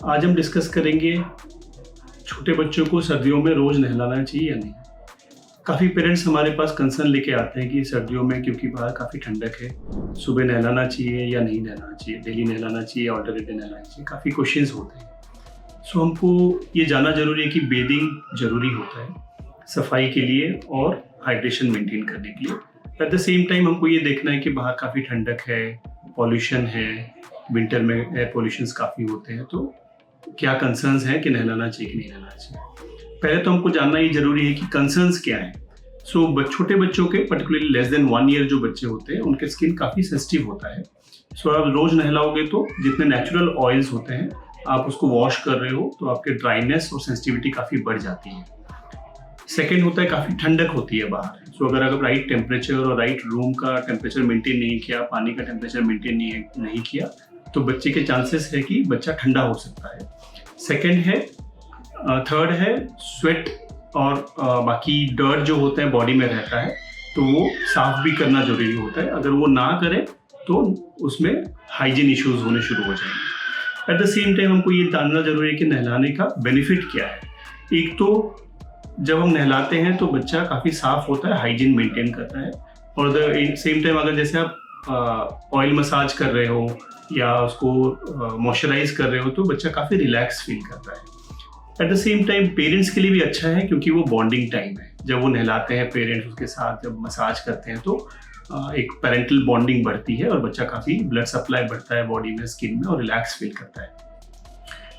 आज हम डिस्कस करेंगे छोटे बच्चों को सर्दियों में रोज़ नहलाना चाहिए या नहीं। काफ़ी पेरेंट्स हमारे पास कंसर्न लेके आते हैं कि सर्दियों में क्योंकि बाहर काफ़ी ठंडक है, सुबह नहलाना चाहिए या नहीं नहलाना चाहिए, डेली नहलाना चाहिए, ऑल्टरनेट डे नहलाना चाहिए, काफ़ी क्वेश्चंस होते हैं। सो हमको ये जानना ज़रूरी है कि बेदिंग ज़रूरी होता है सफाई के लिए और हाइड्रेशन मेंटेन करने के लिए। एट द सेम टाइम हमको ये देखना है कि बाहर काफ़ी ठंडक है, पॉल्यूशन है, विंटर में एयर पॉल्यूशंस काफ़ी होते हैं, तो क्या कंसर्न्स हैं कि नहलाना चाहिए कि नहीं नहलाना चाहिए। पहले तो हमको जानना ये ज़रूरी है कि कंसर्न्स क्या हैं। छोटे बच्चों के पर्टिकुलरली लेस देन 1 ईयर जो बच्चे होते हैं उनके स्किन काफ़ी सेंसिटिव होता है। आप रोज़ नहलाओगे तो जितने नेचुरल ऑयल्स होते हैं आप उसको वॉश कर रहे हो तो आपके ड्राइनेस और सेंसिटिविटी काफ़ी बढ़ जाती है। सेकेंड होता है काफ़ी ठंडक होती है बाहर। अगर आप राइट टेम्परेचर और राइट रूम का टेम्परेचर मेंटेन नहीं किया, पानी का टेम्परेचर मेंटेन नहीं किया, तो बच्चे के चांसेस है कि बच्चा ठंडा हो सकता है। थर्ड है स्वेट और बाकी डर्ट जो होता है बॉडी में रहता है तो वो साफ भी करना जरूरी होता है। अगर वो ना करें तो उसमें हाइजीन इश्यूज होने शुरू हो जाएंगे। एट द सेम टाइम हमको ये जानना जरूरी है कि नहलाने का बेनिफिट क्या है। एक तो जब हम नहलाते हैं तो बच्चा काफ़ी साफ होता है, हाइजीन मेंटेन करता है, और द सेम टाइम अगर जैसे आप ऑयल मसाज कर रहे हो या उसको मॉइस्चराइज कर रहे हो तो बच्चा काफ़ी रिलैक्स फील करता है। At the same time parents के लिए भी अच्छा है क्योंकि वो बॉन्डिंग टाइम है। जब वो नहलाते हैं पेरेंट्स उसके साथ जब मसाज करते हैं तो एक पेरेंटल बॉन्डिंग बढ़ती है और बच्चा काफ़ी ब्लड सप्लाई बढ़ता है बॉडी में, स्किन में, और रिलैक्स फील करता है।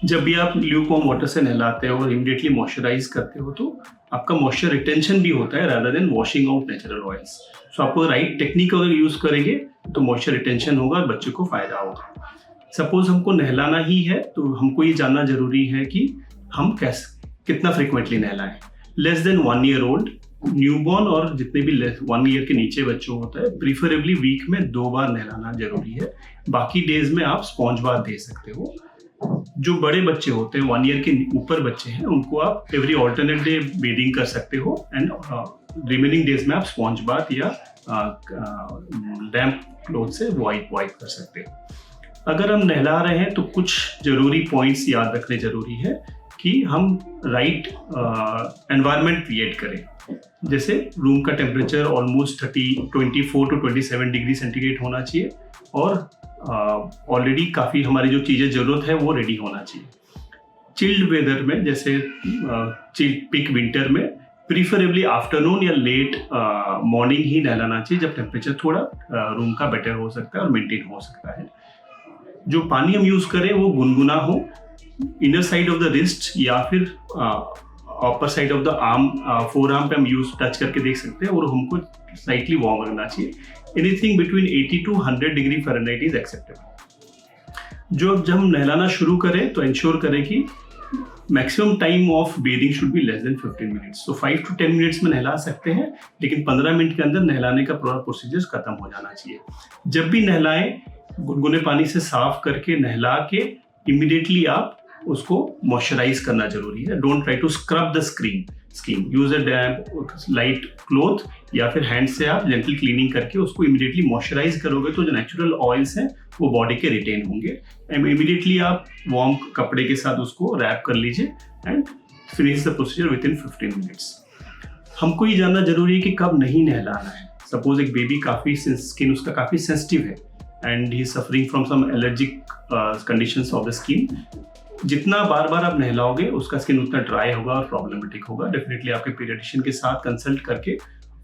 जब भी आप ल्यूकवार्म वाटर से नहलाते हो और इमीडिएटली मॉइस्चराइज करते हो तो आपका मॉइस्चर रिटेंशन भी होता है rather than washing out natural oils. So आपको राइट टेक्निक अगर यूज करेंगे तो मॉइस्चर रिटेंशन होगा और बच्चे को फायदा होगा। सपोज हमको नहलाना ही है तो हमको ये जानना जरूरी है कि हम कितना फ्रिक्वेंटली नहलाएं। Less than 1 year old, newborn और जितने भी 1 ईयर के नीचे बच्चों होता है प्रीफरेबली वीक में 2 बार नहलाना जरूरी है। बाकी डेज में आप स्पॉन्ज बाथ दे सकते हो। जो बड़े बच्चे होते हैं 1 ईयर के ऊपर बच्चे हैं उनको आप एवरी ऑल्टरनेट डे बेडिंग कर सकते हो एंड रिमेनिंग डेज में आप स्पॉन्ज बाथ या डैम्प क्लॉथ से वाइप कर सकते हो। अगर हम नहला रहे हैं तो कुछ जरूरी पॉइंट्स याद रखने जरूरी है कि हम राइट एनवायरनमेंट क्रिएट करें। जैसे रूम का temperature almost 24 to 27 degree centigrade होना चाहिए और ऑलरेडी काफ़ी हमारी जो चीज़ें ज़रूरत है वो रेडी होना चाहिए। चिल्ड वेदर में जैसे पीक विंटर में प्रीफरेबली आफ्टरनून या लेट मॉर्निंग ही नहलाना चाहिए जब टेम्परेचर थोड़ा रूम का बेटर हो सकता है और मेंटेन हो सकता है। जो पानी हम यूज़ करें वो गुनगुना हो, inner side of the wrist या फिर upper side of the arm, four arm पे हम टच करके देख सकते हैं, और हमको स्लाइटली वार्म रखना चाहिए। Anything between 80 to 100 degree Fahrenheit is acceptable. जब हम नहलाना शुरू करें तो इंश्योर करें कि maximum time of bathing should be less than 15 minutes. तो 5 to 10 मिनट्स में नहला सकते हैं, लेकिन 15 मिनट के अंदर नहलाने का पूरा प्रोसीजर खत्म हो जाना चाहिए। जब भी नहलाएं गुनगुने पानी से साफ करके नहला के इमीडिएटली आप उसको मॉइस्चराइज करना जरूरी है। Don't try to scrub the skin. Use a damp light cloth या फिर हैंड से आप जेंटल क्लीनिंग करके उसको इमीडिएटली मॉइस्चराइज करोगे तो जो नेचुरल ऑयल्स हैं वो बॉडी के रिटेन होंगे। एंड इमीडिएटली आप वार्म कपड़े के साथ उसको रैप कर लीजिए and finish the procedure with in 15 minutes. हमको ये जानना जरूरी है कि कब नहीं नहलाना है। सपोज एक बेबी काफ़ी स्किन उसका काफ़ी सेंसिटिव है and he is suffering from some allergic conditions of the skin. जितना बार बार आप नहलाओगे उसका स्किन उतना ड्राई होगा और प्रॉब्लमेटिक होगा। डेफिनेटली आपके पीडियाट्रिशियन के साथ कंसल्ट करके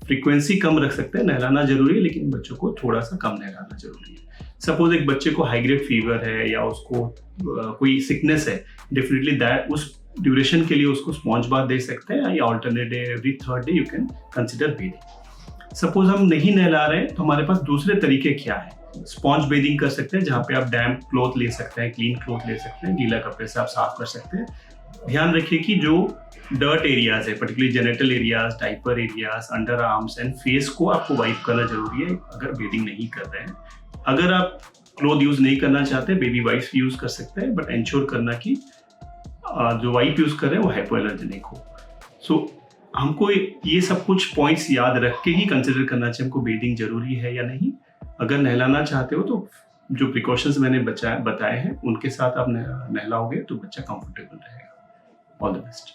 फ्रीक्वेंसी कम रख सकते हैं। नहलाना जरूरी है लेकिन बच्चों को थोड़ा सा कम नहलाना जरूरी है। सपोज एक बच्चे को हाई ग्रेड फीवर है या उसको कोई सिकनेस है, डेफिनेटली दैट उस ड्यूरेशन के लिए उसको स्पॉन्ज बाथ दे सकते हैं या alternate day every 3rd day you can consider bathing. Suppose हम नहीं नहला रहे हैं तो हमारे पास दूसरे तरीके क्या है। स्पॉन्ज बेदिंग कर सकते हैं जहाँ पे आप डैम्प क्लॉथ ले सकते हैं, क्लीन क्लॉथ ले सकते हैं, गीला कपड़े से आप साफ कर सकते हैं। ध्यान रखिए कि जो डर्ट एरियाज है, particularly genital areas, diaper areas, under arms and face को आपको वाइप करना जरूरी है अगर बेदिंग नहीं कर रहे हैं। अगर आप क्लॉथ यूज नहीं करना चाहते बेबी वाइप्स यूज कर सकते हैं, बट इंश्योर करना कि जो वाइप यूज कर रहे हैं वो हाइपोएलर्जेनिक हो। सो हमको ये सब कुछ पॉइंट्स याद रख के ही कंसिडर करना चाहिए हमको बेदिंग जरूरी है या नहीं। अगर नहलाना चाहते हो तो जो प्रिकॉशंस मैंने बताए हैं उनके साथ आप नहलाओगे तो बच्चा कंफर्टेबल रहेगा। All the best.